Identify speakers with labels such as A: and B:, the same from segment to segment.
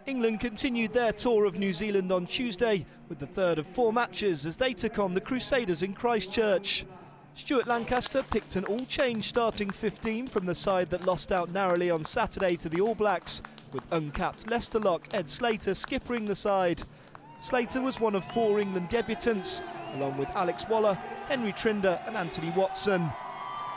A: England continued their tour of New Zealand on Tuesday with the third of 4 matches as they took on the Crusaders in Christchurch. Stuart Lancaster picked an all-change starting 15 from the side that lost out narrowly on Saturday to the All Blacks, with uncapped Leicester lock Ed Slater skippering the side. Slater was one of 4 England debutants, along with Alex Waller, Henry Trinder and Anthony Watson.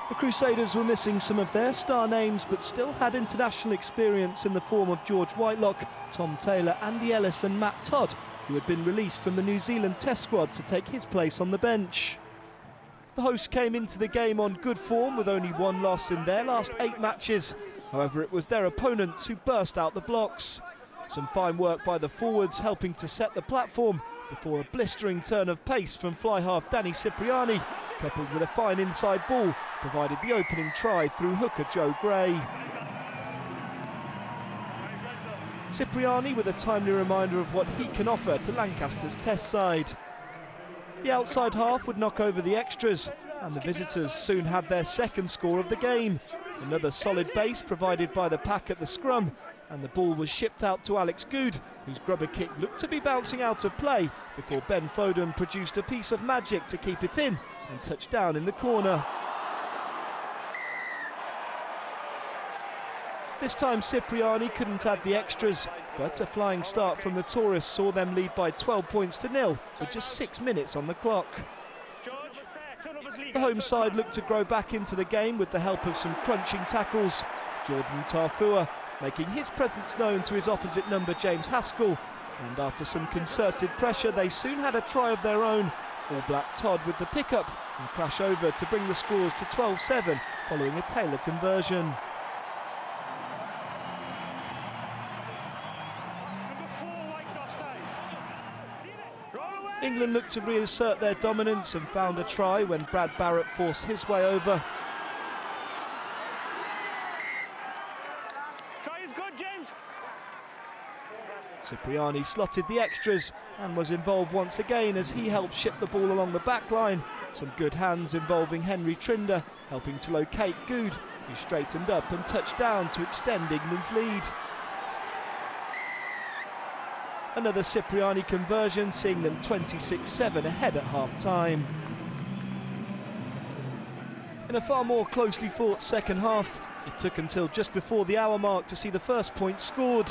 A: The Crusaders were missing some of their star names but still had international experience in the form of George Whitelock, Tom Taylor, Andy Ellis and Matt Todd, who had been released from the New Zealand Test squad to take his place on the bench. The hosts came into the game on good form with only 1 loss in their last 8 matches. However, it was their opponents who burst out the blocks. Some fine work by the forwards helping to set the platform before a blistering turn of pace from fly half Danny Cipriani, coupled with a fine inside ball, provided the opening try through hooker Joe Gray. Cipriani with a timely reminder of what he can offer to Lancaster's Test side. The outside half would knock over the extras, and the visitors soon had their second score of the game. Another solid base provided by the pack at the scrum, and the ball was shipped out to Alex Goode, whose grubber kick looked to be bouncing out of play before Ben Foden produced a piece of magic to keep it in and touched down in the corner. This time Cipriani couldn't add the extras, but a flying start from the tourists saw them lead by 12 points to 0 with just 6 minutes on the clock. The home side looked to grow back into the game with the help of some crunching tackles. Jordan Tafua making his presence known to his opposite number James Haskell, and after some concerted pressure they soon had a try of their own. All Black Todd with the pickup and crash over to bring the scores to 12-7 following a Taylor conversion. England looked to reassert their dominance and found a try when Brad Barritt forced his way over.
B: Try is good, James.
A: Cipriani slotted the extras and was involved once again as he helped ship the ball along the back line. Some good hands involving Henry Trinder helping to locate Goode, who straightened up and touched down to extend England's lead. Another Cipriani conversion, seeing them 26-7 ahead at half-time. In a far more closely fought second half, it took until just before the hour mark to see the first point scored.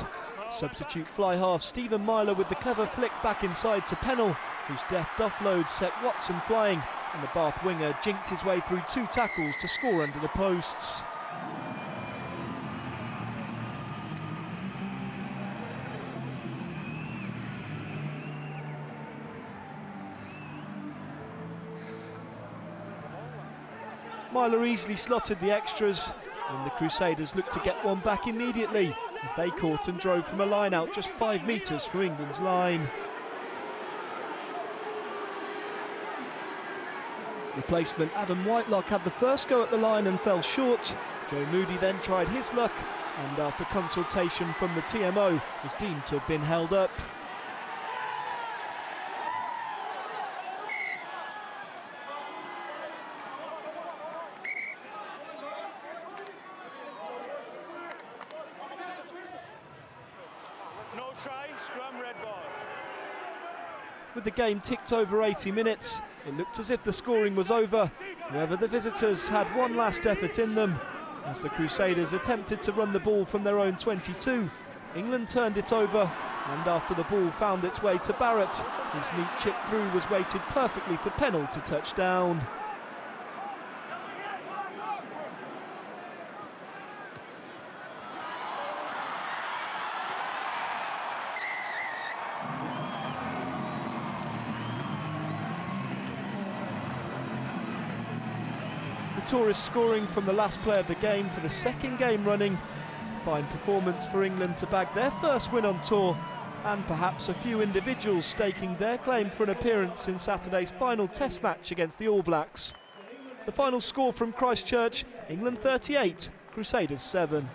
A: Substitute fly half Stephen Myler with the clever flick back inside to Pennell, whose deft offload set Watson flying, and the Bath winger jinked his way through 2 tackles to score under the posts. Myler easily slotted the extras, and the Crusaders looked to get one back immediately as they caught and drove from a line out just 5 metres from England's line. Replacement Adam Whitelock had the first go at the line and fell short. Joe Moody then tried his luck, and after consultation from the TMO was deemed to have been held up.
B: No try, scrum, red ball.
A: With the game ticked over 80 minutes, it looked as if the scoring was over. However, the visitors had one last effort in them. As the Crusaders attempted to run the ball from their own 22, England turned it over, and after the ball found its way to Barritt, his neat chip through was weighted perfectly for Pennell to touch down. The tourists scoring from the last play of the game for the second game running. Fine performance for England to bag their first win on tour, and perhaps a few individuals staking their claim for an appearance in Saturday's final Test match against the All Blacks. The final score from Christchurch, England 38, Crusaders 7.